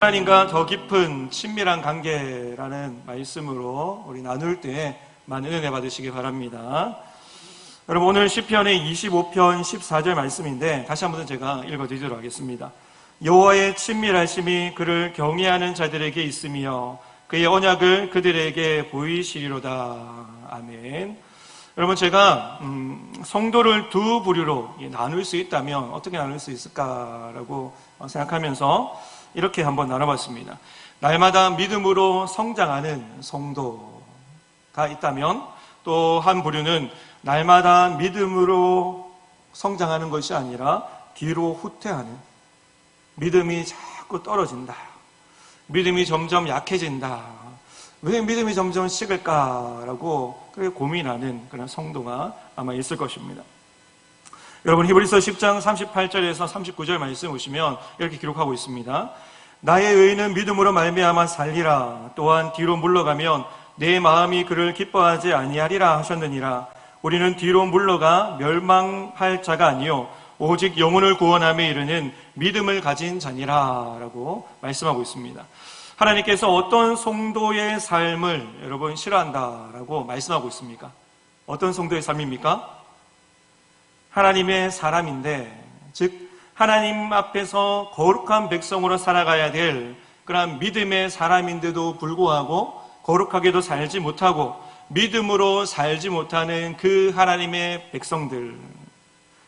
하나님과 더 깊은 친밀한 관계라는 말씀으로 우리 나눌 때 많은 은혜 받으시기 바랍니다. 여러분, 오늘 시편의 25편 14절 말씀인데 다시 한번 제가 읽어드리도록 하겠습니다. 여호와의 친밀하심이 그를 경외하는 자들에게 있으며 그의 언약을 그들에게 보이시리로다. 아멘. 여러분, 제가 성도를 두 부류로 나눌 수 있다면 어떻게 나눌 수 있을까라고 생각하면서 이렇게 한번 나눠봤습니다. 날마다 믿음으로 성장하는 성도가 있다면, 또 한 부류는 날마다 믿음으로 성장하는 것이 아니라 뒤로 후퇴하는, 믿음이 자꾸 떨어진다, 믿음이 점점 약해진다, 왜 믿음이 점점 식을까라고 그렇게 고민하는 그런 성도가 아마 있을 것입니다. 여러분, 히브리서 10장 38절에서 39절 말씀 보시면 이렇게 기록하고 있습니다. 나의 의인은 믿음으로 말미암아 살리라. 또한 뒤로 물러가면 내 마음이 그를 기뻐하지 아니하리라 하셨느니라. 우리는 뒤로 물러가 멸망할 자가 아니요 오직 영혼을 구원함에 이르는 믿음을 가진 자니라 라고 말씀하고 있습니다. 하나님께서 어떤 성도의 삶을 여러분 싫어한다라고 말씀하고 있습니까? 어떤 성도의 삶입니까? 하나님의 사람인데, 즉 하나님 앞에서 거룩한 백성으로 살아가야 될 그런 믿음의 사람인데도 불구하고 거룩하게도 살지 못하고 믿음으로 살지 못하는 그 하나님의 백성들,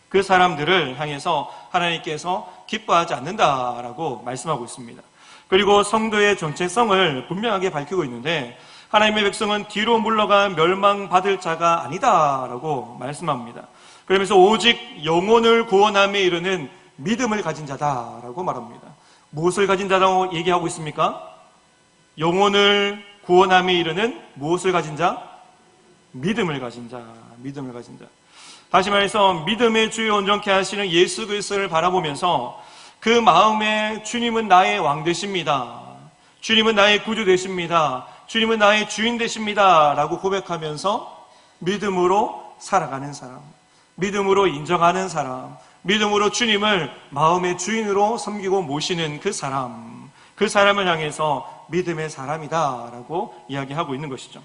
그 사람들을 향해서 하나님께서 기뻐하지 않는다라고 말씀하고 있습니다. 그리고 성도의 정체성을 분명하게 밝히고 있는데, 하나님의 백성은 뒤로 물러가 멸망받을 자가 아니다라고 말씀합니다. 그러면서 오직 영혼을 구원함에 이르는 믿음을 가진 자다라고 말합니다. 무엇을 가진 자라고 얘기하고 있습니까? 영혼을 구원함에 이르는 무엇을 가진 자? 믿음을 가진 자, 믿음을 가진 자. 다시 말해서 믿음의 주요 온전케 하시는 예수 그리스도를 바라보면서 그 마음에 주님은 나의 왕 되십니다, 주님은 나의 구주 되십니다, 주님은 나의 주인 되십니다 라고 고백하면서 믿음으로 살아가는 사람, 믿음으로 인정하는 사람, 믿음으로 주님을 마음의 주인으로 섬기고 모시는 그 사람, 그 사람을 향해서 믿음의 사람이다라고 이야기하고 있는 것이죠.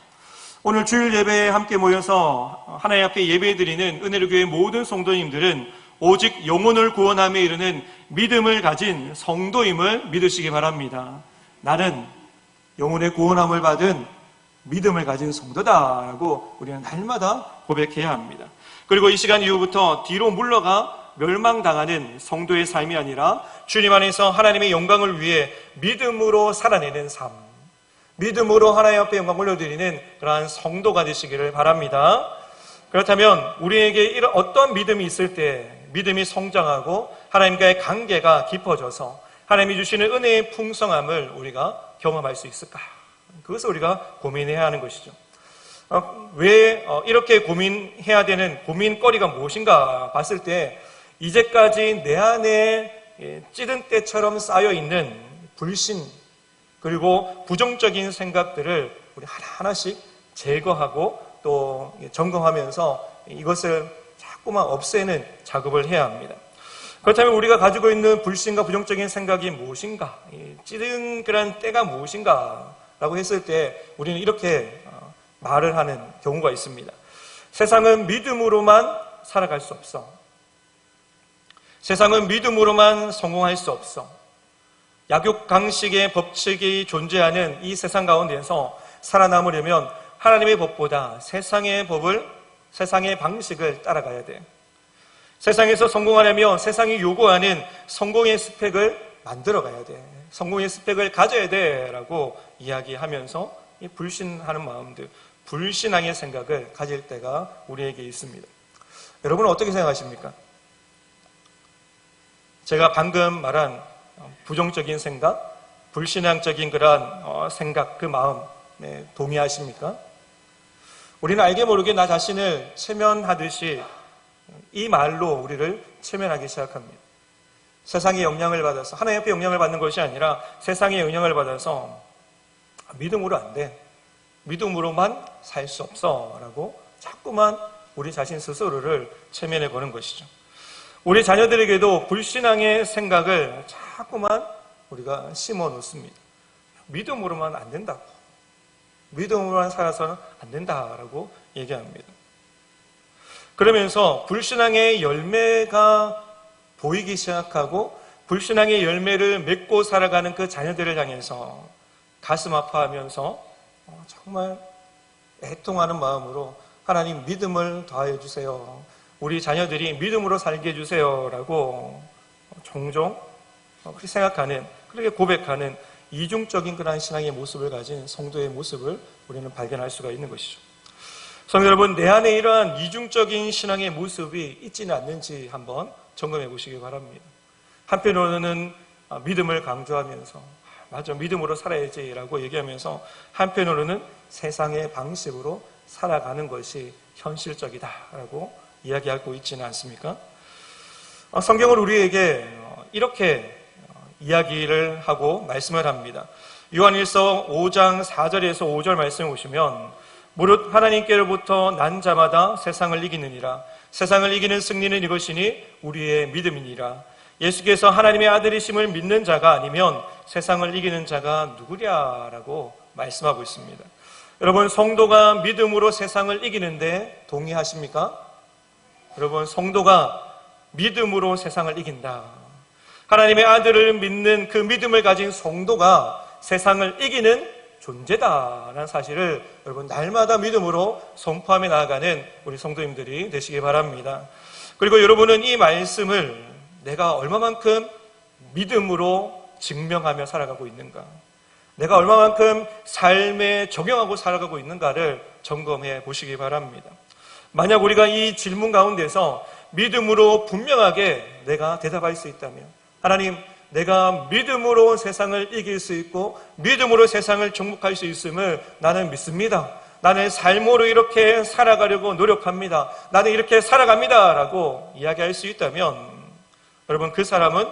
오늘 주일 예배에 함께 모여서 하나님 앞에 예배드리는 은혜로 교회 모든 성도님들은 오직 영혼을 구원함에 이르는 믿음을 가진 성도임을 믿으시기 바랍니다. 나는 영혼의 구원함을 받은 믿음을 가진 성도다라고 우리는 날마다 고백해야 합니다. 그리고 이 시간 이후부터 뒤로 물러가 멸망당하는 성도의 삶이 아니라 주님 안에서 하나님의 영광을 위해 믿음으로 살아내는 삶, 믿음으로 하나님 앞에 영광 올려드리는 그러한 성도가 되시기를 바랍니다. 그렇다면 우리에게 이런 어떤 믿음이 있을 때 믿음이 성장하고 하나님과의 관계가 깊어져서 하나님이 주시는 은혜의 풍성함을 우리가 경험할 수 있을까? 그것을 우리가 고민해야 하는 것이죠. 왜 이렇게 고민해야 되는 고민거리가 무엇인가 봤을 때, 이제까지 내 안에 찌든 때처럼 쌓여있는 불신 그리고 부정적인 생각들을 우리 하나하나씩 제거하고 또 점검하면서 이것을 자꾸만 없애는 작업을 해야 합니다. 그렇다면 우리가 가지고 있는 불신과 부정적인 생각이 무엇인가, 찌든 그런 때가 무엇인가 라고 했을 때 우리는 이렇게 말을 하는 경우가 있습니다. 세상은 믿음으로만 살아갈 수 없어. 세상은 믿음으로만 성공할 수 없어. 약육강식의 법칙이 존재하는 이 세상 가운데서 살아남으려면 하나님의 법보다 세상의 법을, 세상의 방식을 따라가야 돼. 세상에서 성공하려면 세상이 요구하는 성공의 스펙을 만들어가야 돼. 성공의 스펙을 가져야 돼 라고 이야기하면서 이 불신하는 마음들, 불신앙의 생각을 가질 때가 우리에게 있습니다. 여러분은 어떻게 생각하십니까? 제가 방금 말한 부정적인 생각, 불신앙적인 그러한 생각, 그 마음 동의하십니까? 우리는 알게 모르게 나 자신을 체면하듯이 이 말로 우리를 체면하기 시작합니다. 세상의 영향을 받아서, 하나님 앞에 영향을 받는 것이 아니라 세상의 영향을 받아서 믿음으로 안 돼, 믿음으로만 살 수 없어 라고 자꾸만 우리 자신 스스로를 체면해 보는 것이죠. 우리 자녀들에게도 불신앙의 생각을 자꾸만 우리가 심어 놓습니다. 믿음으로만 안 된다고. 믿음으로만 살아서는 안 된다라고 얘기합니다. 그러면서 불신앙의 열매가 보이기 시작하고 불신앙의 열매를 맺고 살아가는 그 자녀들을 향해서 가슴 아파하면서 정말 애통하는 마음으로 하나님 믿음을 더하여 주세요. 우리 자녀들이 믿음으로 살게 해주세요 라고 종종 그렇게 생각하는, 그렇게 고백하는 이중적인 그러한 신앙의 모습을 가진 성도의 모습을 우리는 발견할 수가 있는 것이죠. 성도 여러분, 내 안에 이러한 이중적인 신앙의 모습이 있지는 않는지 한번 점검해 보시기 바랍니다. 한편으로는 믿음을 강조하면서 맞아, 믿음으로 살아야지 라고 얘기하면서 한편으로는 세상의 방식으로 살아가는 것이 현실적이다 라고 이야기하고 있지는 않습니까? 성경은 우리에게 이렇게 이야기를 하고 말씀을 합니다. 요한일서 5장 4절에서 5절 말씀을 보시면 무릇 하나님께로부터 난 자마다 세상을 이기느니라. 세상을 이기는 승리는 이것이니 우리의 믿음이니라. 예수께서 하나님의 아들이심을 믿는 자가 아니면 세상을 이기는 자가 누구랴라고 말씀하고 있습니다. 여러분, 성도가 믿음으로 세상을 이기는데 동의하십니까? 여러분, 성도가 믿음으로 세상을 이긴다. 하나님의 아들을 믿는 그 믿음을 가진 성도가 세상을 이기는 존재다라는 사실을 여러분 날마다 믿음으로 선포하며 나아가는 우리 성도님들이 되시기 바랍니다. 그리고 여러분은 이 말씀을 내가 얼마만큼 믿음으로 증명하며 살아가고 있는가, 내가 얼마만큼 삶에 적용하고 살아가고 있는가를 점검해 보시기 바랍니다. 만약 우리가 이 질문 가운데서 믿음으로 분명하게 내가 대답할 수 있다면, 하나님, 내가 믿음으로 세상을 이길 수 있고 믿음으로 세상을 정복할 수 있음을 나는 믿습니다. 나는 삶으로 이렇게 살아가려고 노력합니다. 나는 이렇게 살아갑니다 라고 이야기할 수 있다면, 여러분, 그 사람은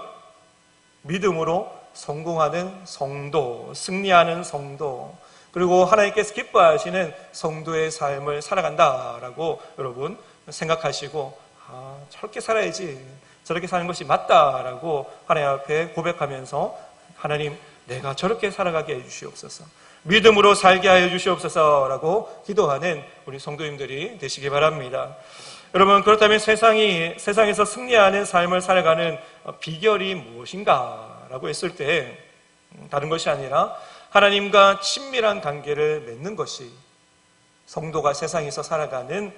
믿음으로 성공하는 성도, 승리하는 성도, 그리고 하나님께서 기뻐하시는 성도의 삶을 살아간다라고 여러분 생각하시고, 저렇게 살아야지, 저렇게 사는 것이 맞다라고 하나님 앞에 고백하면서, 하나님, 내가 저렇게 살아가게 해주시옵소서, 믿음으로 살게 하여 주시옵소서라고 기도하는 우리 성도님들이 되시기 바랍니다. 여러분, 그렇다면 세상에서 승리하는 삶을 살아가는 비결이 무엇인가라고 했을 때 다른 것이 아니라 하나님과 친밀한 관계를 맺는 것이 성도가 세상에서 살아가는,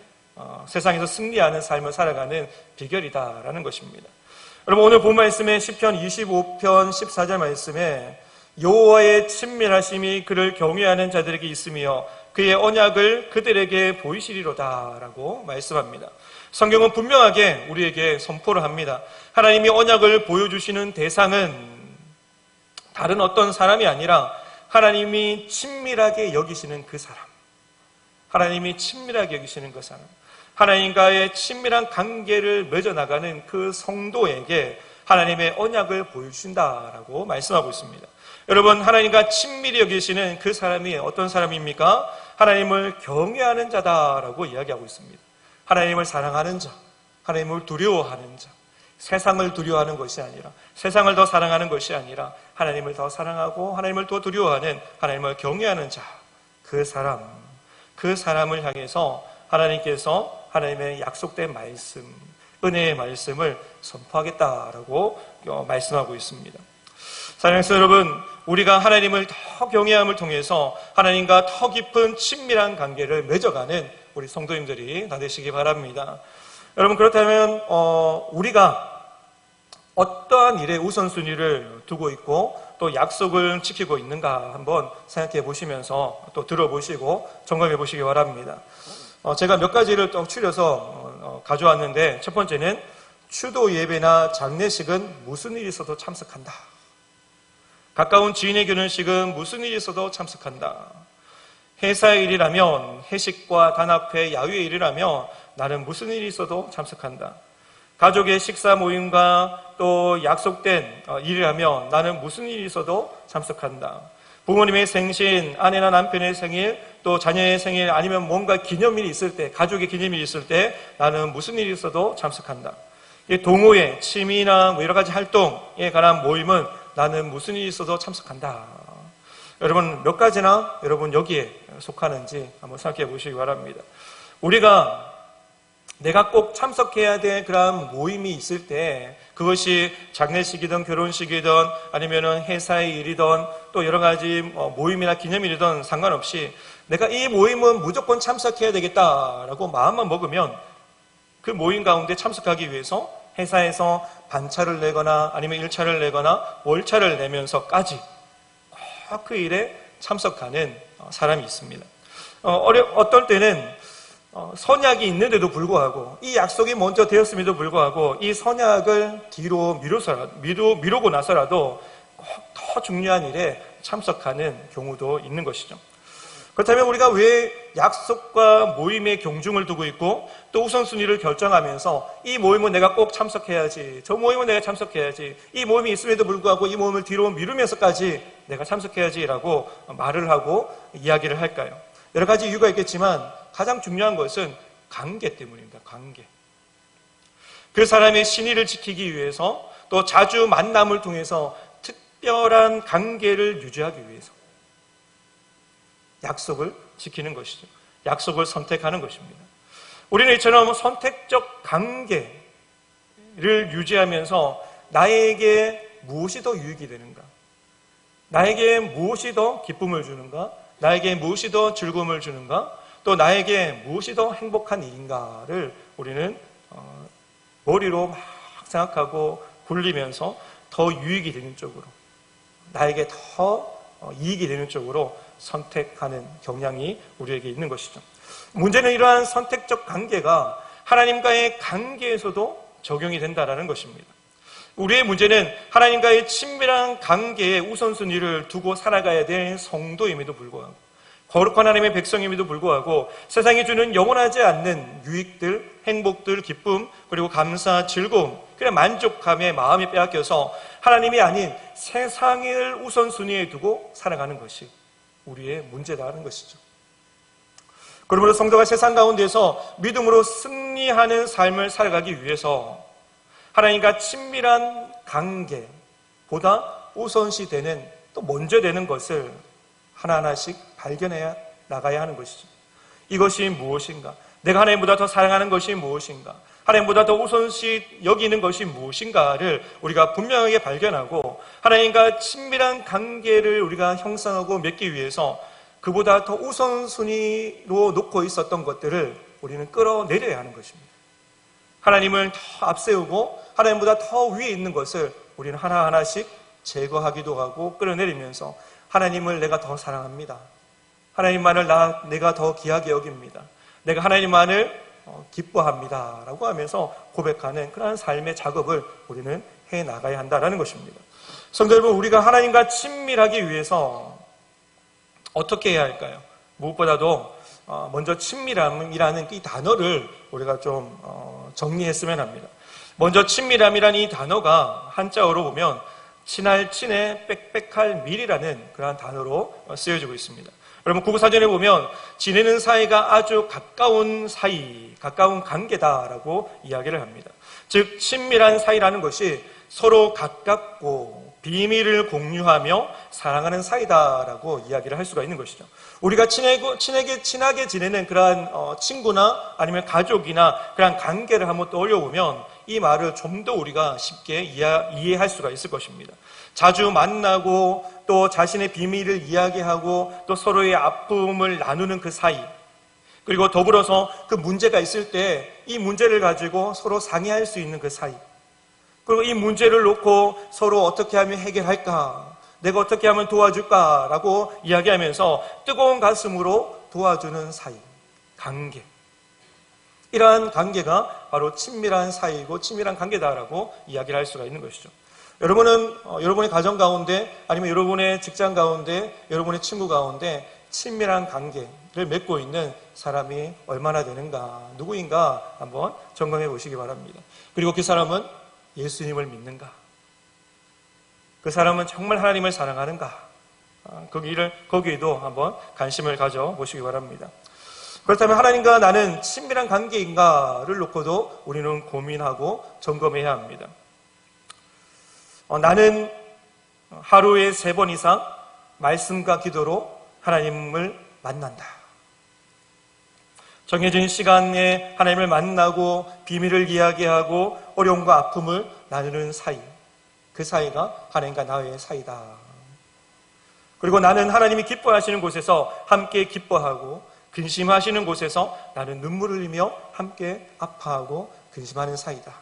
세상에서 승리하는 삶을 살아가는 비결이다라는 것입니다. 여러분, 오늘 본 말씀에 시편 25편 14절 말씀에 여호와의 친밀하심이 그를 경외하는 자들에게 있으며 그의 언약을 그들에게 보이시리로다 라고 말씀합니다. 성경은 분명하게 우리에게 선포를 합니다. 하나님이 언약을 보여주시는 대상은 다른 어떤 사람이 아니라 하나님이 친밀하게 여기시는 그 사람, 하나님이 친밀하게 여기시는 그 사람, 하나님과의 친밀한 관계를 맺어나가는 그 성도에게 하나님의 언약을 보여주신다라고 말씀하고 있습니다. 여러분, 하나님과 친밀히 여기시는 그 사람이 어떤 사람입니까? 하나님을 경외하는 자다라고 이야기하고 있습니다. 하나님을 사랑하는 자, 하나님을 두려워하는 자, 세상을 두려워하는 것이 아니라, 세상을 더 사랑하는 것이 아니라 하나님을 더 사랑하고 하나님을 더 두려워하는, 하나님을 경외하는 자, 그 사람을 향해서 하나님께서 하나님의 약속된 말씀, 은혜의 말씀을 선포하겠다라고 말씀하고 있습니다. 사랑하는 여러분, 우리가 하나님을 더 경외함을 통해서 하나님과 더 깊은 친밀한 관계를 맺어가는 우리 성도님들이 다 되시기 바랍니다. 여러분, 그렇다면 우리가 어떠한 일에 우선순위를 두고 있고 또 약속을 지키고 있는가 한번 생각해 보시면서 또 들어보시고 점검해 보시기 바랍니다. 제가 몇 가지를 또 추려서 가져왔는데, 첫 번째는 추도 예배나 장례식은 무슨 일이 있어도 참석한다. 가까운 지인의 결혼식은 무슨 일이 있어도 참석한다. 회사의 일이라면, 회식과 단합회, 야유의 일이라면 나는 무슨 일이 있어도 참석한다. 가족의 식사 모임과 또 약속된 일이라면 나는 무슨 일이 있어도 참석한다. 부모님의 생신, 아내나 남편의 생일, 또 자녀의 생일, 아니면 뭔가 기념일이 있을 때, 가족의 기념일이 있을 때 나는 무슨 일이 있어도 참석한다. 동호회, 취미나 여러 가지 활동에 관한 모임은 나는 무슨 일이 있어도 참석한다. 여러분 몇 가지나 여러분 여기에 속하는지 한번 생각해 보시기 바랍니다. 우리가 내가 꼭 참석해야 될 그런 모임이 있을 때, 그것이 장례식이든 결혼식이든 아니면은 회사의 일이든 또 여러 가지 모임이나 기념일이든 상관없이 내가 이 모임은 무조건 참석해야 되겠다라고 마음만 먹으면 그 모임 가운데 참석하기 위해서 회사에서 반차를 내거나 아니면 일차를 내거나 월차를 내면서까지 꼭 그 일에 참석하는 사람이 있습니다. 어떨 때는 선약이 있는데도 불구하고 이 약속이 먼저 되었음에도 불구하고 이 선약을 뒤로 미루고 나서라도 꼭 더 중요한 일에 참석하는 경우도 있는 것이죠. 그렇다면 우리가 왜 약속과 모임의 경중을 두고 있고 또 우선순위를 결정하면서 이 모임은 내가 꼭 참석해야지, 저 모임은 내가 참석해야지, 이 모임이 있음에도 불구하고 이 모임을 뒤로 미루면서까지 내가 참석해야지라고 말을 하고 이야기를 할까요? 여러 가지 이유가 있겠지만 가장 중요한 것은 관계 때문입니다. 관계. 그 사람의 신의를 지키기 위해서 또 자주 만남을 통해서 특별한 관계를 유지하기 위해서 약속을 지키는 것이죠. 약속을 선택하는 것입니다. 우리는 이처럼 선택적 관계를 유지하면서 나에게 무엇이 더 유익이 되는가? 나에게 무엇이 더 기쁨을 주는가? 나에게 무엇이 더 즐거움을 주는가? 또 나에게 무엇이 더 행복한 일인가를 우리는 머리로 막 생각하고 굴리면서 더 유익이 되는 쪽으로, 나에게 더 이익이 되는 쪽으로 선택하는 경향이 우리에게 있는 것이죠. 문제는 이러한 선택적 관계가 하나님과의 관계에서도 적용이 된다는 것입니다. 우리의 문제는 하나님과의 친밀한 관계에 우선순위를 두고 살아가야 될 성도임에도 불구하고, 거룩한 하나님의 백성임에도 불구하고 세상이 주는 영원하지 않는 유익들, 행복들, 기쁨, 그리고 감사, 즐거움, 그냥 만족감에 마음이 빼앗겨서 하나님이 아닌 세상을 우선순위에 두고 살아가는 것이 우리의 문제다라는 것이죠. 그러므로 성도가 세상 가운데서 믿음으로 승리하는 삶을 살아가기 위해서 하나님과 친밀한 관계보다 우선시 되는, 또 먼저 되는 것을 하나하나씩 발견해 나가야 하는 것이죠. 이것이 무엇인가? 내가 하나님보다 더 사랑하는 것이 무엇인가? 하나님보다 더 우선시 여기는 것이 무엇인가를 우리가 분명하게 발견하고 하나님과 친밀한 관계를 우리가 형성하고 맺기 위해서 그보다 더 우선순위로 놓고 있었던 것들을 우리는 끌어내려야 하는 것입니다. 하나님을 더 앞세우고 하나님보다 더 위에 있는 것을 우리는 하나하나씩 제거하기도 하고 끌어내리면서 하나님을 내가 더 사랑합니다. 하나님만을 내가 더 귀하게 여깁니다. 내가 하나님만을 기뻐합니다 라고 하면서 고백하는 그러한 삶의 작업을 우리는 해나가야 한다는 것입니다. 성도 여러분, 우리가 하나님과 친밀하기 위해서 어떻게 해야 할까요? 무엇보다도 먼저 친밀함이라는 이 단어를 우리가 좀 정리했으면 합니다. 먼저 친밀함이라는 이 단어가 한자어로 보면 친할 친에 빽빽할 밀이라는 그러한 단어로 쓰여지고 있습니다. 여러분 국어사전에 보면 지내는 사이가 아주 가까운 사이, 가까운 관계다라고 이야기를 합니다. 즉 친밀한 사이라는 것이 서로 가깝고 비밀을 공유하며 사랑하는 사이다라고 이야기를 할 수가 있는 것이죠. 우리가 친하게 지내는 그러한 친구나 아니면 가족이나 그런 관계를 한번 떠올려 보면 이 말을 좀 더 우리가 쉽게 이해할 수가 있을 것입니다. 자주 만나고 또 자신의 비밀을 이야기하고 또 서로의 아픔을 나누는 그 사이, 그리고 더불어서 그 문제가 있을 때 이 문제를 가지고 서로 상의할 수 있는 그 사이, 그리고 이 문제를 놓고 서로 어떻게 하면 해결할까, 내가 어떻게 하면 도와줄까라고 이야기하면서 뜨거운 가슴으로 도와주는 사이, 관계. 이러한 관계가 바로 친밀한 사이고 친밀한 관계다라고 이야기를 할 수가 있는 것이죠. 여러분은 여러분의 가정 가운데 아니면 여러분의 직장 가운데 여러분의 친구 가운데 친밀한 관계를 맺고 있는 사람이 얼마나 되는가, 누구인가 한번 점검해 보시기 바랍니다. 그리고 그 사람은 예수님을 믿는가? 그 사람은 정말 하나님을 사랑하는가? 거기에도 한번 관심을 가져보시기 바랍니다. 그렇다면 하나님과 나는 친밀한 관계인가를 놓고도 우리는 고민하고 점검해야 합니다. 나는 하루에 3번 이상 말씀과 기도로 하나님을 만난다. 정해진 시간에 하나님을 만나고 비밀을 이야기하고 어려움과 아픔을 나누는 사이, 그 사이가 하나님과 나의 사이다. 그리고 나는 하나님이 기뻐하시는 곳에서 함께 기뻐하고 근심하시는 곳에서 나는 눈물을 흘리며 함께 아파하고 근심하는 사이다.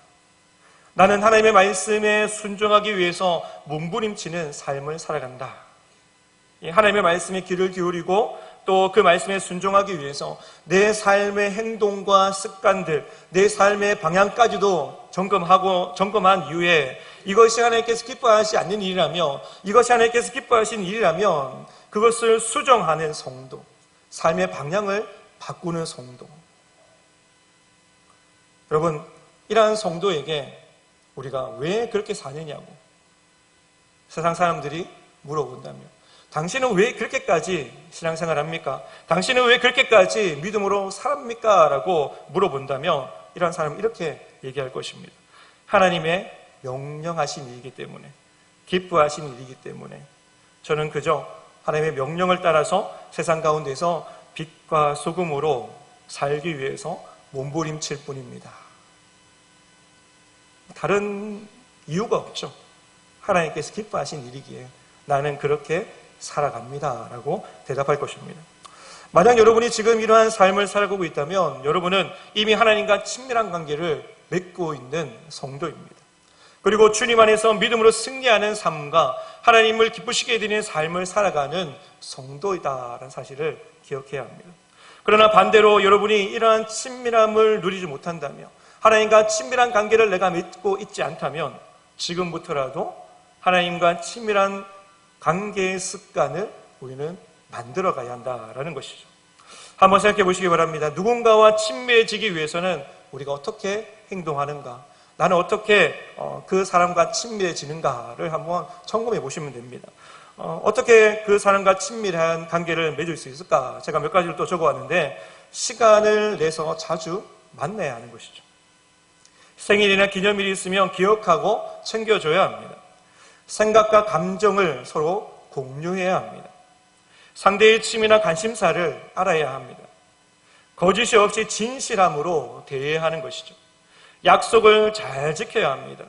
나는 하나님의 말씀에 순종하기 위해서 몸부림치는 삶을 살아간다. 하나님의 말씀에 귀를 기울이고 또 그 말씀에 순종하기 위해서 내 삶의 행동과 습관들, 내 삶의 방향까지도 점검한 이후에 이것이 하나님께서 기뻐하시지 않는 일이라며, 이것이 하나님께서 기뻐하시는 일이라면 그것을 수정하는 성도, 삶의 방향을 바꾸는 성도. 여러분, 이러한 성도에게 우리가 왜 그렇게 사느냐고 세상 사람들이 물어본다면, 당신은 왜 그렇게까지 신앙생활 합니까? 당신은 왜 그렇게까지 믿음으로 살합니까? 라고 물어본다면 이런 사람은 이렇게 얘기할 것입니다. 하나님의 명령하신 일이기 때문에, 기뻐하신 일이기 때문에 저는 그저 하나님의 명령을 따라서 세상 가운데서 빛과 소금으로 살기 위해서 몸부림칠 뿐입니다. 다른 이유가 없죠. 하나님께서 기뻐하신 일이기에 나는 그렇게 살아갑니다 라고 대답할 것입니다. 만약 여러분이 지금 이러한 삶을 살아가고 있다면 여러분은 이미 하나님과 친밀한 관계를 맺고 있는 성도입니다. 그리고 주님 안에서 믿음으로 승리하는 삶과 하나님을 기쁘시게 해드리는 삶을 살아가는 성도이다라는 사실을 기억해야 합니다. 그러나 반대로 여러분이 이러한 친밀함을 누리지 못한다면, 하나님과 친밀한 관계를 내가 맺고 있지 않다면 지금부터라도 하나님과 친밀한 관계의 습관을 우리는 만들어가야 한다라는 것이죠. 한번 생각해 보시기 바랍니다. 누군가와 친밀해지기 위해서는 우리가 어떻게 행동하는가, 나는 어떻게 그 사람과 친밀해지는가를 한번 점검해 보시면 됩니다. 어떻게 그 사람과 친밀한 관계를 맺을 수 있을까? 제가 몇 가지를 또 적어왔는데, 시간을 내서 자주 만나야 하는 것이죠. 생일이나 기념일이 있으면 기억하고 챙겨줘야 합니다. 생각과 감정을 서로 공유해야 합니다. 상대의 취미나 관심사를 알아야 합니다. 거짓이 없이 진실함으로 대해야 하는 것이죠. 약속을 잘 지켜야 합니다.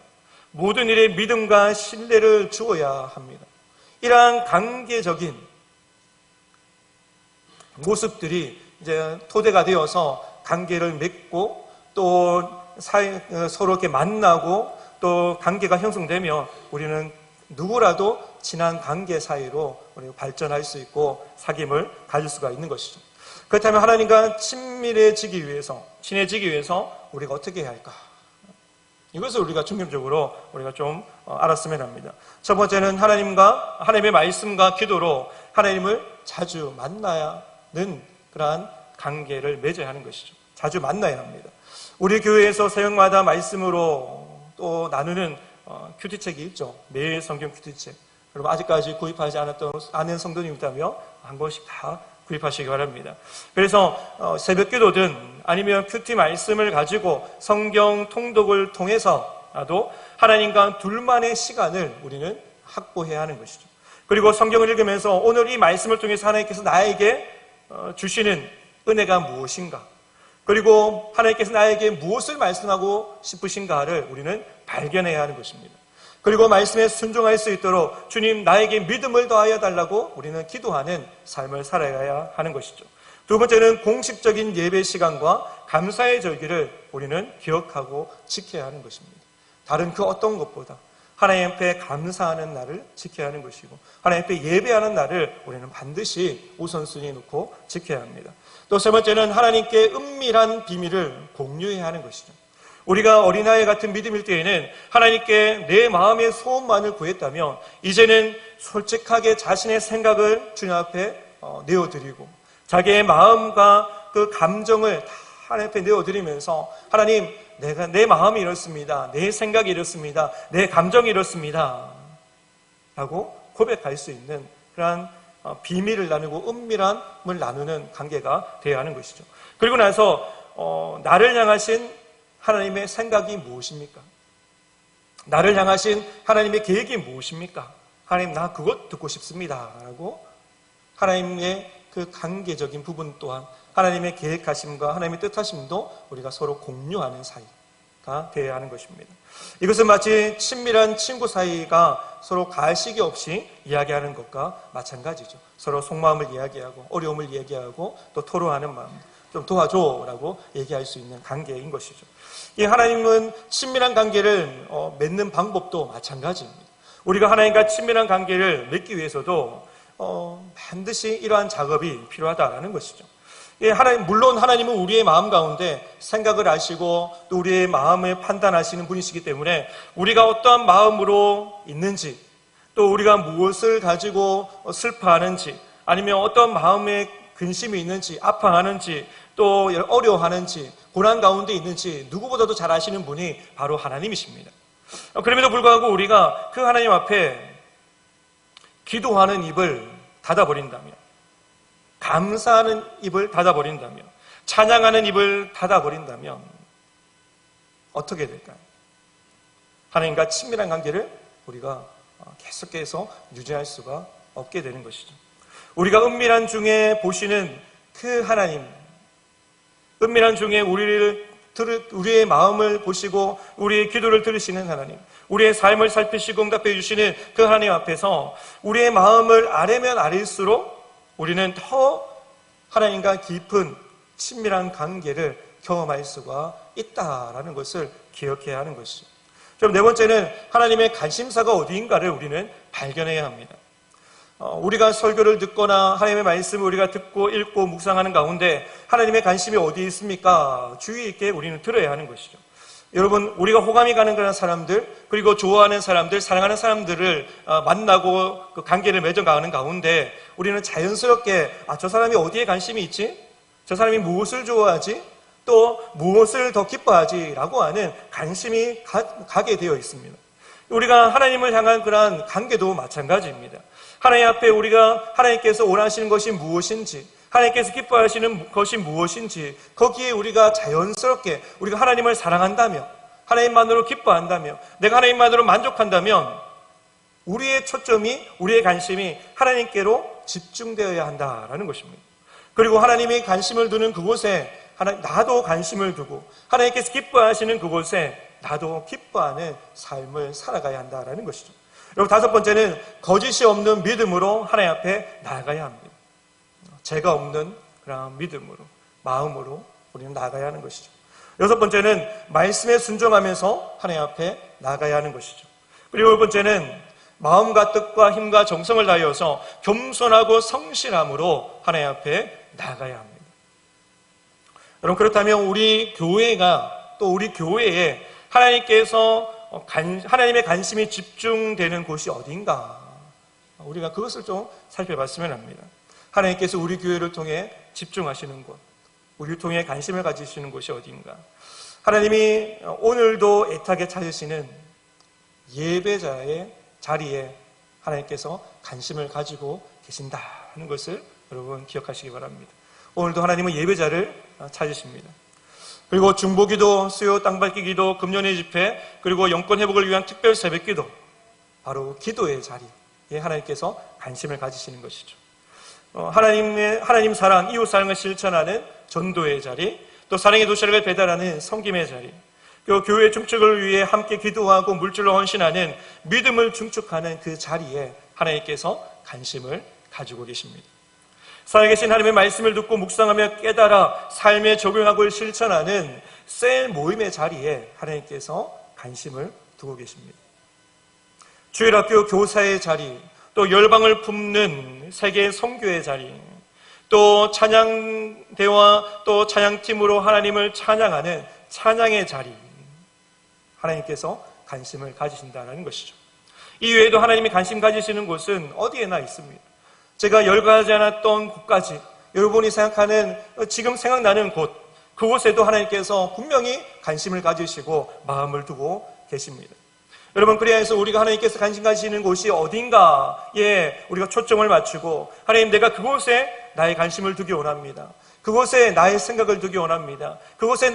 모든 일에 믿음과 신뢰를 주어야 합니다. 이러한 관계적인 모습들이 이제 토대가 되어서 관계를 맺고 또 서로 이렇게 만나고 또 관계가 형성되면 우리는 누구라도 친한 관계 사이로 우리가 발전할 수 있고 사귐을 가질 수가 있는 것이죠. 그렇다면 하나님과 친밀해지기 위해서, 친해지기 위해서 우리가 어떻게 해야 할까? 이것을 우리가 중점적으로 우리가 좀 알았으면 합니다. 첫 번째는 하나님의 말씀과 기도로 하나님을 자주 만나야 하는 그러한 관계를 맺어야 하는 것이죠. 자주 만나야 합니다. 우리 교회에서 새벽마다 말씀으로 또 나누는 큐티책이 있죠. 매일 성경 큐티책. 여러분 아직까지 구입하지 않은 성도님 있다면 한 권씩 다 구입하시기 바랍니다. 그래서 새벽 기도든 아니면 큐티 말씀을 가지고 성경 통독을 통해서라도 하나님과 둘만의 시간을 우리는 확보해야 하는 것이죠. 그리고 성경을 읽으면서 오늘 이 말씀을 통해서 하나님께서 나에게 주시는 은혜가 무엇인가, 그리고 하나님께서 나에게 무엇을 말씀하고 싶으신가를 우리는 발견해야 하는 것입니다. 그리고 말씀에 순종할 수 있도록 주님 나에게 믿음을 더하여 달라고 우리는 기도하는 삶을 살아가야 하는 것이죠. 두 번째는 공식적인 예배 시간과 감사의 절기를 우리는 기억하고 지켜야 하는 것입니다. 다른 그 어떤 것보다 하나님 앞에 감사하는 날을 지켜야 하는 것이고, 하나님 앞에 예배하는 날을 우리는 반드시 우선순위에 놓고 지켜야 합니다. 또 세 번째는 하나님께 은밀한 비밀을 공유해야 하는 것이죠. 우리가 어린아이 같은 믿음일 때에는 하나님께 내 마음의 소원만을 구했다면 이제는 솔직하게 자신의 생각을 주님 앞에 내어드리고 자기의 마음과 그 감정을 다 하나님 앞에 내어드리면서 하나님, 내 마음이 이렇습니다. 내 생각이 이렇습니다. 내 감정이 이렇습니다. 라고 고백할 수 있는 그러한 비밀을 나누고 은밀함을 나누는 관계가 되어야 하는 것이죠. 그리고 나서 나를 향하신 하나님의 생각이 무엇입니까? 나를 향하신 하나님의 계획이 무엇입니까? 하나님 나 그것 듣고 싶습니다 라고 하나님의 그 관계적인 부분 또한 하나님의 계획하심과 하나님의 뜻하심도 우리가 서로 공유하는 사이가 되어야 하는 것입니다. 이것은 마치 친밀한 친구 사이가 서로 가식이 없이 이야기하는 것과 마찬가지죠. 서로 속마음을 이야기하고 어려움을 이야기하고 또 토로하는 마음, 좀 도와줘라고 얘기할 수 있는 관계인 것이죠. 이 하나님은 친밀한 관계를 맺는 방법도 마찬가지입니다. 우리가 하나님과 친밀한 관계를 맺기 위해서도 반드시 이러한 작업이 필요하다는 것이죠. 물론 하나님은 우리의 마음 가운데 생각을 아시고 또 우리의 마음을 판단하시는 분이시기 때문에 우리가 어떠한 마음으로 있는지 또 우리가 무엇을 가지고 슬퍼하는지 아니면 어떤 마음에 근심이 있는지 아파하는지 또 어려워하는지 고난 가운데 있는지 누구보다도 잘 아시는 분이 바로 하나님이십니다. 그럼에도 불구하고 우리가 그 하나님 앞에 기도하는 입을 닫아버린다면, 감사하는 입을 닫아버린다면, 찬양하는 입을 닫아버린다면 어떻게 될까요? 하나님과 친밀한 관계를 우리가 계속해서 유지할 수가 없게 되는 것이죠. 우리가 은밀한 중에 보시는 그 하나님, 은밀한 중에 우리의 마음을 보시고 우리의 기도를 들으시는 하나님, 우리의 삶을 살피시고 응답해 주시는 그 하나님 앞에서 우리의 마음을 아뢰면 아뢰일수록 우리는 더 하나님과 깊은 친밀한 관계를 경험할 수가 있다라는 것을 기억해야 하는 것이죠. 그럼 네 번째는 하나님의 관심사가 어디인가를 우리는 발견해야 합니다. 우리가 설교를 듣거나 하나님의 말씀을 우리가 듣고 읽고 묵상하는 가운데 하나님의 관심이 어디에 있습니까? 주의 있게 우리는 들어야 하는 것이죠. 여러분, 우리가 호감이 가는 그런 사람들, 그리고 좋아하는 사람들, 사랑하는 사람들을 만나고 그 관계를 맺어가는 가운데 우리는 자연스럽게 저 사람이 어디에 관심이 있지? 저 사람이 무엇을 좋아하지? 또 무엇을 더 기뻐하지? 라고 하는 관심이 가게 되어 있습니다. 우리가 하나님을 향한 그러한 관계도 마찬가지입니다. 하나님 앞에 우리가 하나님께서 원하시는 것이 무엇인지, 하나님께서 기뻐하시는 것이 무엇인지, 거기에 우리가 자연스럽게 우리가 하나님을 사랑한다면, 하나님만으로 기뻐한다면, 내가 하나님만으로 만족한다면 우리의 초점이, 우리의 관심이 하나님께로 집중되어야 한다라는 것입니다. 그리고 하나님이 관심을 두는 그곳에 나도 관심을 두고 하나님께서 기뻐하시는 그곳에 나도 기뻐하는 삶을 살아가야 한다라는 것이죠. 그리고 다섯 번째는 거짓이 없는 믿음으로 하나님 앞에 나아가야 합니다. 죄가 없는 그런 믿음으로, 마음으로 우리는 나아가야 하는 것이죠. 여섯 번째는 말씀에 순종하면서 하나님 앞에 나아가야 하는 것이죠. 그리고 열 번째는 마음과 뜻과 힘과 정성을 다하여서 겸손하고 성실함으로 하나님 앞에 나아가야 합니다. 여러분, 그렇다면 우리 교회가 또 우리 교회에 하나님께서 하나님의 관심이 집중되는 곳이 어딘가, 우리가 그것을 좀 살펴봤으면 합니다. 하나님께서 우리 교회를 통해 집중하시는 곳, 우리를 통해 관심을 가지시는 곳이 어딘가. 하나님이 오늘도 애타게 찾으시는 예배자의 자리에 하나님께서 관심을 가지고 계신다는 것을 여러분 기억하시기 바랍니다. 오늘도 하나님은 예배자를 찾으십니다. 그리고 중보기도, 수요 땅밟기기도, 금년의 집회, 그리고 영권 회복을 위한 특별 새벽기도, 바로 기도의 자리에 하나님께서 관심을 가지시는 것이죠. 하나님 사랑, 이웃 사랑을 실천하는 전도의 자리, 또 사랑의 도시락을 배달하는 섬김의 자리, 또 교회 중축을 위해 함께 기도하고 물질로 헌신하는 믿음을 중축하는 그 자리에 하나님께서 관심을 가지고 계십니다. 살아계신 하나님의 말씀을 듣고 묵상하며 깨달아 삶에 적용하고 실천하는 셀 모임의 자리에 하나님께서 관심을 두고 계십니다. 주일학교 교사의 자리, 또 열방을 품는 세계 선교의 자리, 또 찬양대와 또 찬양팀으로 하나님을 찬양하는 찬양의 자리, 하나님께서 관심을 가지신다는 것이죠. 이 외에도 하나님이 관심 가지시는 곳은 어디에나 있습니다. 제가 열거하지 않았던 곳까지, 여러분이 생각하는, 지금 생각나는 곳, 그곳에도 하나님께서 분명히 관심을 가지시고 마음을 두고 계십니다. 여러분, 그래야 해서 우리가 하나님께서 관심 가지시는 곳이 어딘가에 우리가 초점을 맞추고, 하나님, 내가 그곳에 나의 관심을 두기 원합니다. 그곳에 나의 생각을 두기 원합니다. 그곳에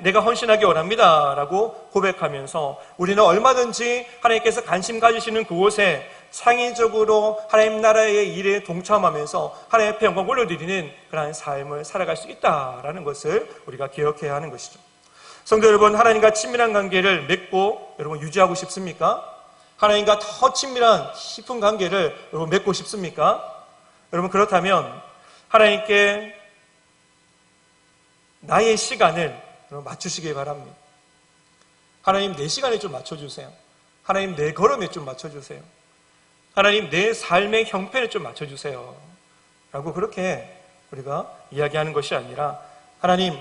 내가 헌신하기 원합니다 라고 고백하면서 우리는 얼마든지 하나님께서 관심 가지시는 그곳에 창의적으로 하나님 나라의 일에 동참하면서 하나님의 앞에 영광 올려드리는 그러한 삶을 살아갈 수 있다라는 것을 우리가 기억해야 하는 것이죠. 성도 여러분, 하나님과 친밀한 관계를 맺고 여러분 유지하고 싶습니까? 하나님과 더 친밀한 깊은 관계를 여러분 맺고 싶습니까? 여러분 그렇다면 하나님께 나의 시간을 맞추시기 바랍니다. 하나님 내 시간에 좀 맞춰주세요. 하나님 내 걸음에 좀 맞춰주세요. 하나님 내 삶의 형편에 좀 맞춰주세요. 라고 그렇게 우리가 이야기하는 것이 아니라 하나님,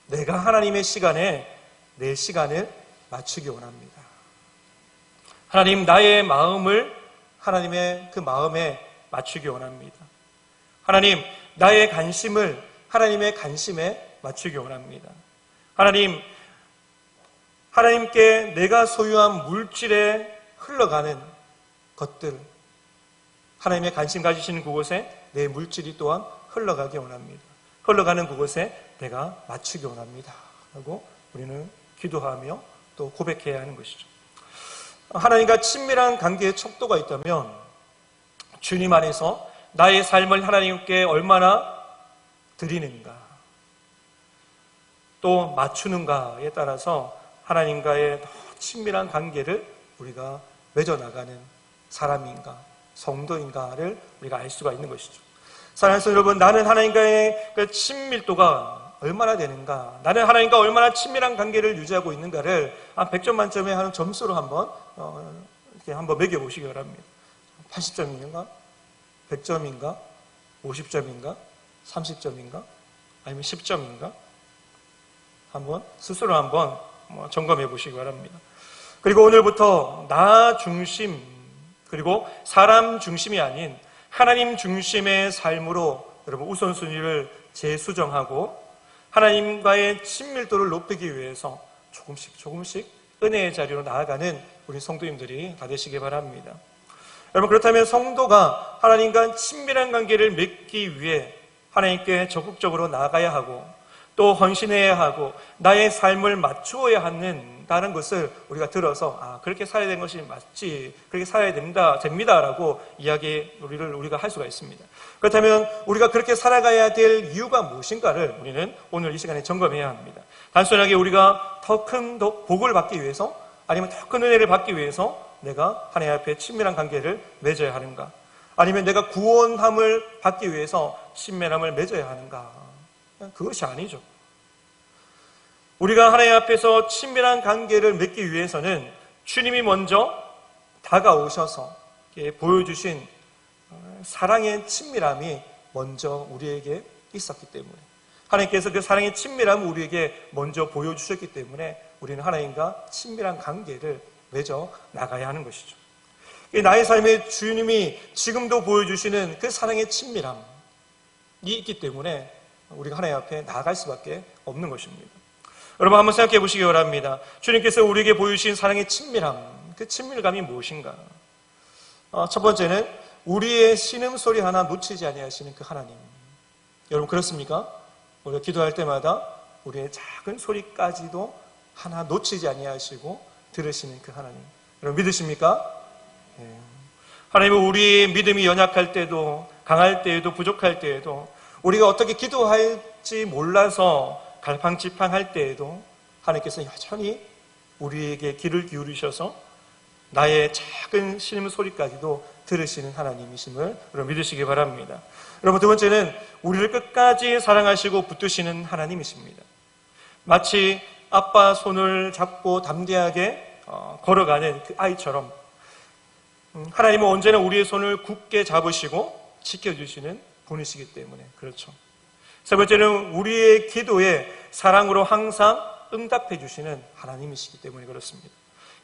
내가 하나님의 시간에 내 시간을 맞추기 원합니다. 하나님 나의 마음을 하나님의 그 마음에 맞추기 원합니다. 하나님 나의 관심을 하나님의 관심에 맞추기 원합니다. 하나님께 내가 소유한 물질에 흘러가는 것들, 하나님의 관심 가지시는 그곳에 내 물질이 또한 흘러가기 원합니다. 흘러가는 그곳에 내가 맞추기 원합니다. 라고 우리는 기도하며 또 고백해야 하는 것이죠. 하나님과 친밀한 관계의 척도가 있다면 주님 안에서 나의 삶을 하나님께 얼마나 드리는가, 또 맞추는가에 따라서 하나님과의 더 친밀한 관계를 우리가 맺어나가는 사람인가, 성도인가를 우리가 알 수가 있는 것이죠. 사랑하는 여러분, 나는 하나님과의 그 친밀도가 얼마나 되는가, 나는 하나님과 얼마나 친밀한 관계를 유지하고 있는가를 한 100점 만점에 하는 점수로 이렇게 한번 매겨보시기 바랍니다. 80점인가? 100점인가? 50점인가? 30점인가? 아니면 10점인가? 스스로 한번 점검해 보시기 바랍니다. 그리고 오늘부터 나 중심, 그리고 사람 중심이 아닌 하나님 중심의 삶으로 여러분 우선순위를 재수정하고 하나님과의 친밀도를 높이기 위해서 조금씩 은혜의 자리로 나아가는 우리 성도님들이 다 되시기 바랍니다. 여러분 그렇다면 성도가 하나님과 친밀한 관계를 맺기 위해 하나님께 적극적으로 나아가야 하고 또 헌신해야 하고 나의 삶을 맞추어야 한다는 것을 우리가 들어서 그렇게 살아야 되는 것이 맞지, 그렇게 살아야 됩니다라고 우리가 할 수가 있습니다. 그렇다면 우리가 그렇게 살아가야 될 이유가 무엇인가를 우리는 오늘 이 시간에 점검해야 합니다. 단순하게 우리가 더 큰 복을 받기 위해서 아니면 더 큰 은혜를 받기 위해서 내가 하나님 앞에 친밀한 관계를 맺어야 하는가, 아니면 내가 구원함을 받기 위해서 친밀함을 맺어야 하는가, 그것이 아니죠. 우리가 하나님 앞에서 친밀한 관계를 맺기 위해서는 주님이 먼저 다가오셔서 보여주신 사랑의 친밀함이 먼저 우리에게 있었기 때문에, 하나님께서 그 사랑의 친밀함을 우리에게 먼저 보여주셨기 때문에 우리는 하나님과 친밀한 관계를 맺어 나가야 하는 것이죠. 나의 삶에 주님이 지금도 보여주시는 그 사랑의 친밀함이 있기 때문에 우리가 하나님 앞에 나아갈 수밖에 없는 것입니다. 여러분 한번 생각해 보시기 바랍니다. 주님께서 우리에게 보여주신 사랑의 친밀함, 그 친밀감이 무엇인가? 첫 번째는 우리의 신음소리 하나 놓치지 아니하시는 그 하나님. 여러분 그렇습니까? 우리가 기도할 때마다 우리의 작은 소리까지도 하나 놓치지 아니하시고 들으시는 그 하나님. 여러분 믿으십니까? 네. 하나님은 우리의 믿음이 연약할 때도, 강할 때에도, 부족할 때에도, 우리가 어떻게 기도할지 몰라서 갈팡질팡할 때에도 하나님께서 여전히 우리에게 귀를 기울이셔서 나의 작은 신음소리까지도 들으시는 하나님이심을 여러분 믿으시기 바랍니다. 여러분 두 번째는 우리를 끝까지 사랑하시고 붙드시는 하나님이십니다. 마치 아빠 손을 잡고 담대하게 걸어가는 그 아이처럼 하나님은 언제나 우리의 손을 굳게 잡으시고 지켜주시는 분이시기 때문에 그렇죠. 세 번째는 우리의 기도에 사랑으로 항상 응답해 주시는 하나님이시기 때문에 그렇습니다.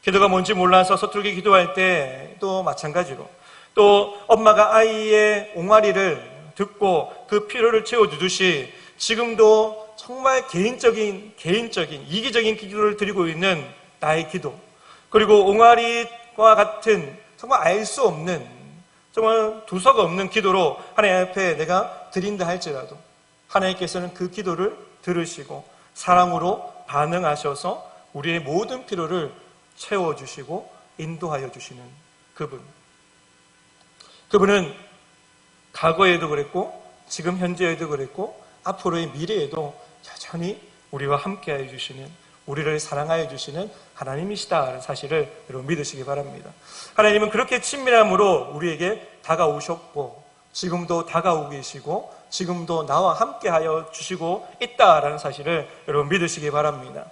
기도가 뭔지 몰라서 서툴게 기도할 때도 마찬가지로, 또 엄마가 아이의 옹알이를 듣고 그 필요를 채워주듯이 지금도 정말 개인적인 이기적인 기도를 드리고 있는 나의 기도, 그리고 옹알이와 같은 정말 알 수 없는, 정말 두서가 없는 기도로 하나님 앞에 내가 드린다 할지라도 하나님께서는 그 기도를 들으시고 사랑으로 반응하셔서 우리의 모든 필요를 채워주시고 인도하여 주시는 그분, 그분은 과거에도 그랬고 지금 현재에도 그랬고 앞으로의 미래에도 여전히 우리와 함께하여 주시는, 우리를 사랑하여 주시는 하나님이시다라는 사실을 여러분 믿으시기 바랍니다. 하나님은 그렇게 친밀함으로 우리에게 다가오셨고 지금도 다가오고 계시고 지금도 나와 함께하여 주시고 있다라는 사실을 여러분 믿으시기 바랍니다.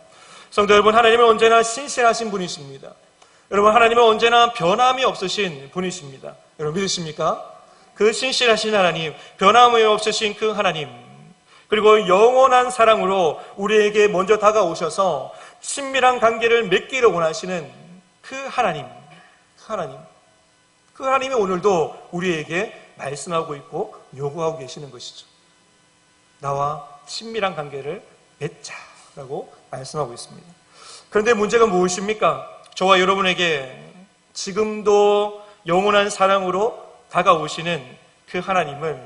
성도 여러분, 하나님은 언제나 신실하신 분이십니다. 여러분, 하나님은 언제나 변함이 없으신 분이십니다. 여러분 믿으십니까? 그 신실하신 하나님, 변함이 없으신 그 하나님, 그리고 영원한 사랑으로 우리에게 먼저 다가오셔서 친밀한 관계를 맺기를 원하시는 그 하나님, 그 하나님이 오늘도 우리에게 말씀하고 있고 요구하고 계시는 것이죠. 나와 친밀한 관계를 맺자라고 말씀하고 있습니다. 그런데 문제가 무엇입니까? 저와 여러분에게 지금도 영원한 사랑으로 다가오시는 그 하나님을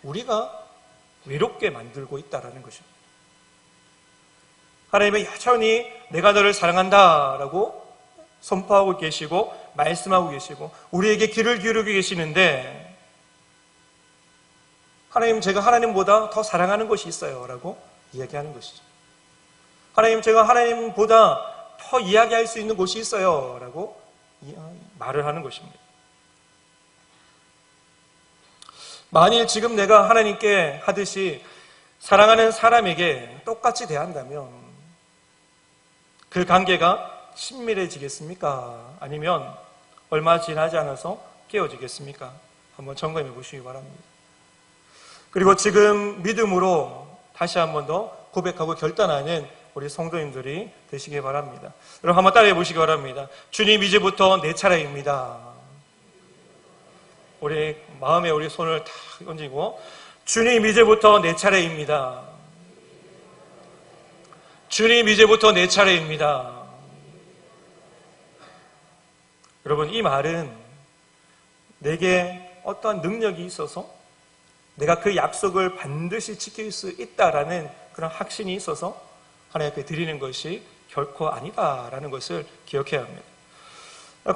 우리가 외롭게 만들고 있다는 것입니다. 하나님은 여전히 내가 너를 사랑한다라고 선포하고 계시고 말씀하고 계시고 우리에게 귀를 기울이고 계시는데, 하나님, 제가 하나님보다 더 사랑하는 것이 있어요 라고 이야기하는 것이죠. 하나님, 제가 하나님보다 더 이야기할 수 있는 곳이 있어요 라고 말을 하는 것입니다. 만일 지금 내가 하나님께 하듯이 사랑하는 사람에게 똑같이 대한다면 그 관계가 친밀해지겠습니까? 아니면 얼마 지나지 않아서 깨어지겠습니까? 한번 점검해 보시기 바랍니다. 그리고 지금 믿음으로 다시 한번 더 고백하고 결단하는 우리 성도님들이 되시기 바랍니다. 여러분 한번 따라해 보시기 바랍니다. 주님, 이제부터 내 차례입니다. 우리 마음에 우리 손을 탁 얹고, 주님, 이제부터 내 차례입니다. 주님, 이제부터 내 차례입니다. 여러분, 이 말은 내게 어떠한 능력이 있어서 내가 그 약속을 반드시 지킬 수 있다라는 그런 확신이 있어서 하나님 앞에 드리는 것이 결코 아니다라는 것을 기억해야 합니다.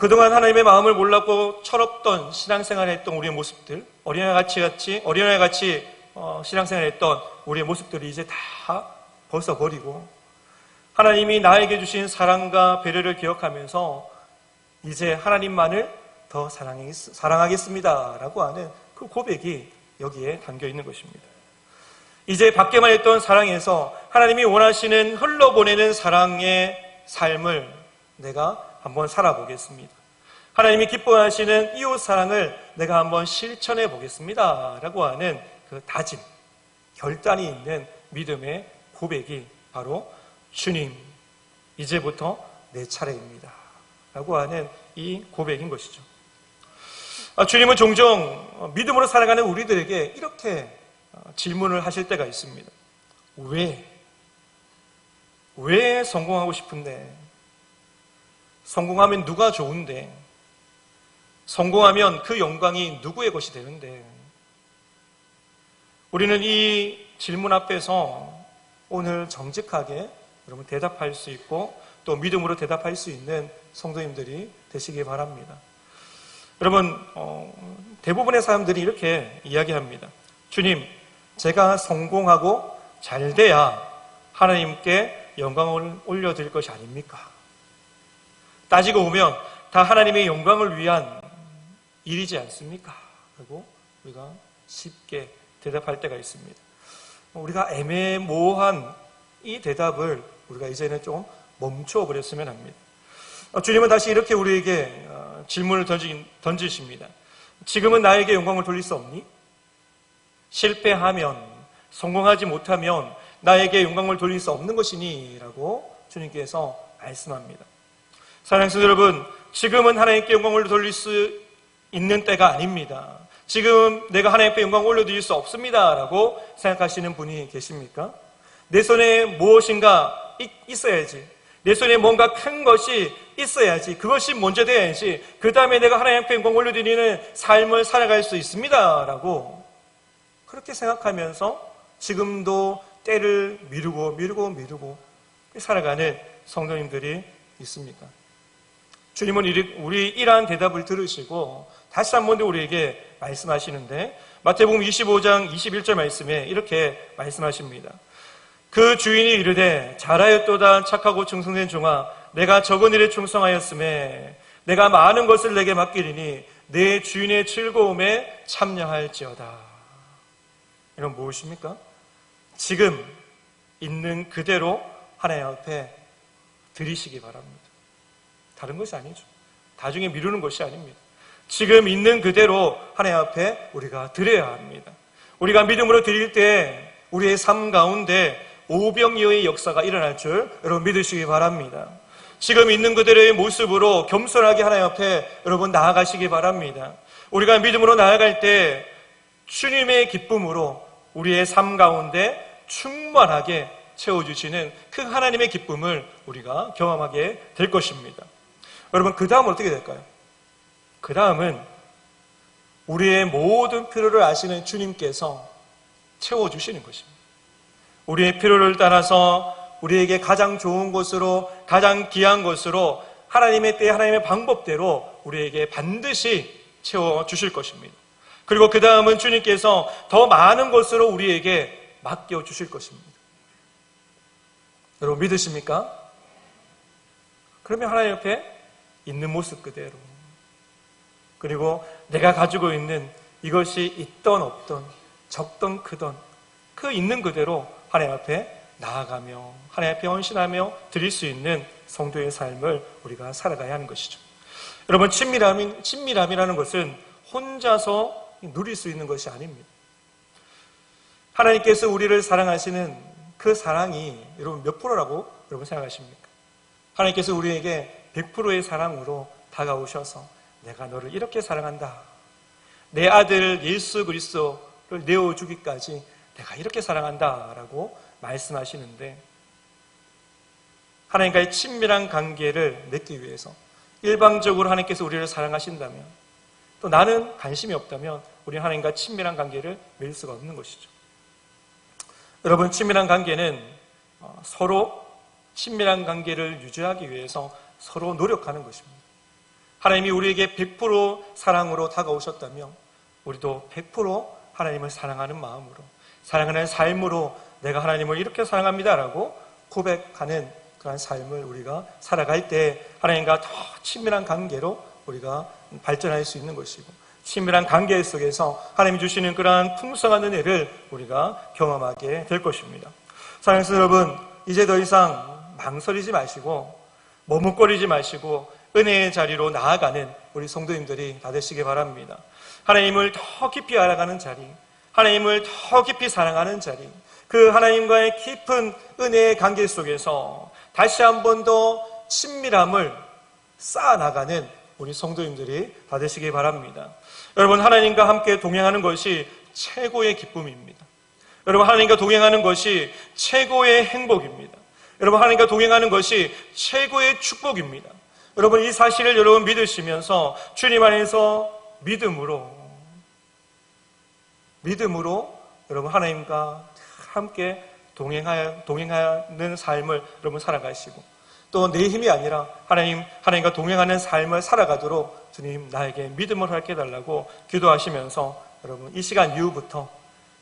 그동안 하나님의 마음을 몰랐고 철없던 신앙생활을 했던 우리의 모습들, 어린아이같이 신앙생활을 했던 우리의 모습들이 이제 다 벗어버리고 하나님이 나에게 주신 사랑과 배려를 기억하면서 이제 하나님만을 더 사랑하겠습니다라고 하는 그 고백이 여기에 담겨 있는 것입니다. 이제 밖에만 있던 사랑에서 하나님이 원하시는 흘러보내는 사랑의 삶을 내가 한번 살아보겠습니다. 하나님이 기뻐하시는 이웃 사랑을 내가 한번 실천해 보겠습니다 라고 하는 그 다짐, 결단이 있는 믿음의 고백이 바로 주님, 이제부터 내 차례입니다 라고 하는 이 고백인 것이죠. 주님은 종종 믿음으로 살아가는 우리들에게 이렇게 질문을 하실 때가 있습니다. 왜 성공하고 싶은데? 성공하면 누가 좋은데? 성공하면 그 영광이 누구의 것이 되는데? 우리는 이 질문 앞에서 오늘 정직하게 여러분 대답할 수 있고 또 믿음으로 대답할 수 있는 성도님들이 되시기 바랍니다. 여러분, 대부분의 사람들이 이렇게 이야기합니다. 주님, 제가 성공하고 잘 돼야 하나님께 영광을 올려드릴 것이 아닙니까? 따지고 보면 다 하나님의 영광을 위한 일이지 않습니까? 라고 우리가 쉽게 대답할 때가 있습니다. 우리가 애매모호한 이 대답을 우리가 이제는 좀 멈춰버렸으면 합니다. 주님은 다시 이렇게 우리에게 질문을 던지십니다. 지금은 나에게 영광을 돌릴 수 없니? 실패하면, 성공하지 못하면 나에게 영광을 돌릴 수 없는 것이니? 라고 주님께서 말씀합니다. 사랑하는 성도 여러분, 지금은 하나님께 영광을 돌릴 수 있는 때가 아닙니다. 지금 내가 하나님께 영광을 올려드릴 수 없습니다 라고 생각하시는 분이 계십니까? 내 손에 무엇인가 있어야지, 내 손에 뭔가 큰 것이 있어야지, 그것이 먼저 돼야지 그 다음에 내가 하나님 앞에 영광 올려드리는 삶을 살아갈 수 있습니다 라고 그렇게 생각하면서 지금도 때를 미루고 살아가는 성도님들이 있습니까? 주님은 우리 이러한 대답을 들으시고 다시 한 번 더 우리에게 말씀하시는데 마태복음 25장 21절 말씀에 이렇게 말씀하십니다. 그 주인이 이르되 잘하였도다 착하고 충성된 종아 내가 적은 일에 충성하였음에 내가 많은 것을 내게 맡기리니 내 주인의 즐거움에 참여할지어다. 이건 무엇입니까? 지금 있는 그대로 하나님 앞에 드리시기 바랍니다. 다른 것이 아니죠. 나중에 미루는 것이 아닙니다. 지금 있는 그대로 하나님 앞에 우리가 드려야 합니다. 우리가 믿음으로 드릴 때 우리의 삶 가운데 오병이어의 역사가 일어날 줄 여러분 믿으시기 바랍니다. 지금 있는 그대로의 모습으로 겸손하게 하나님 앞에 여러분 나아가시기 바랍니다. 우리가 믿음으로 나아갈 때 주님의 기쁨으로 우리의 삶 가운데 충만하게 채워주시는 그 하나님의 기쁨을 우리가 경험하게 될 것입니다. 여러분 그 다음은 어떻게 될까요? 그 다음은 우리의 모든 필요를 아시는 주님께서 채워주시는 것입니다. 우리의 필요를 따라서 우리에게 가장 좋은 것으로 가장 귀한 것으로 하나님의 때 하나님의 방법대로 우리에게 반드시 채워주실 것입니다. 그리고 그 다음은 주님께서 더 많은 것으로 우리에게 맡겨주실 것입니다. 여러분 믿으십니까? 그러면 하나님 옆에 있는 모습 그대로 그리고 내가 가지고 있는 이것이 있던 없던 적던 크던 그 있는 그대로 하나님 앞에 나아가며 하나님 앞에 헌신하며 드릴 수 있는 성도의 삶을 우리가 살아가야 하는 것이죠. 여러분 친밀함이라는 것은 혼자서 누릴 수 있는 것이 아닙니다. 하나님께서 우리를 사랑하시는 그 사랑이 여러분 몇 프로라고 여러분 생각하십니까? 하나님께서 우리에게 100%의 사랑으로 다가오셔서 내가 너를 이렇게 사랑한다. 내 아들 예수 그리스도를 내어주기까지 내가 이렇게 사랑한다라고 말씀하시는데 하나님과의 친밀한 관계를 맺기 위해서 일방적으로 하나님께서 우리를 사랑하신다면 또 나는 관심이 없다면 우리는 하나님과 친밀한 관계를 맺을 수가 없는 것이죠. 여러분 친밀한 관계는 서로 친밀한 관계를 유지하기 위해서 서로 노력하는 것입니다. 하나님이 우리에게 100% 사랑으로 다가오셨다면 우리도 100% 하나님을 사랑하는 마음으로 사랑하는 삶으로 내가 하나님을 이렇게 사랑합니다라고 고백하는 그런 삶을 우리가 살아갈 때 하나님과 더 친밀한 관계로 우리가 발전할 수 있는 것이고 친밀한 관계 속에서 하나님이 주시는 그러한 풍성한 은혜를 우리가 경험하게 될 것입니다. 사랑하는 여러분, 이제 더 이상 망설이지 마시고 머뭇거리지 마시고 은혜의 자리로 나아가는 우리 성도님들이 다 되시기 바랍니다. 하나님을 더 깊이 알아가는 자리, 하나님을 더 깊이 사랑하는 자리, 그 하나님과의 깊은 은혜의 관계 속에서 다시 한 번 더 친밀함을 쌓아나가는 우리 성도님들이 다 되시기 바랍니다. 여러분 하나님과 함께 동행하는 것이 최고의 기쁨입니다. 여러분 하나님과 동행하는 것이 최고의 행복입니다. 여러분 하나님과 동행하는 것이 최고의 축복입니다. 여러분 이 사실을 여러분 믿으시면서 주님 안에서 믿음으로 여러분 하나님과 함께 동행하는 삶을 여러분 살아가시고 또 내 힘이 아니라 하나님과 동행하는 삶을 살아가도록 주님 나에게 믿음을 허락해 달라고 기도하시면서 여러분 이 시간 이후부터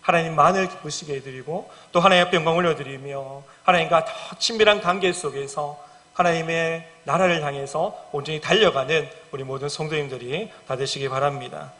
하나님만을 기쁘시게 해드리고 또 하나님 앞에 영광을 올려드리며 하나님과 더 친밀한 관계 속에서 하나님의 나라를 향해서 온전히 달려가는 우리 모든 성도님들이 다 되시기 바랍니다.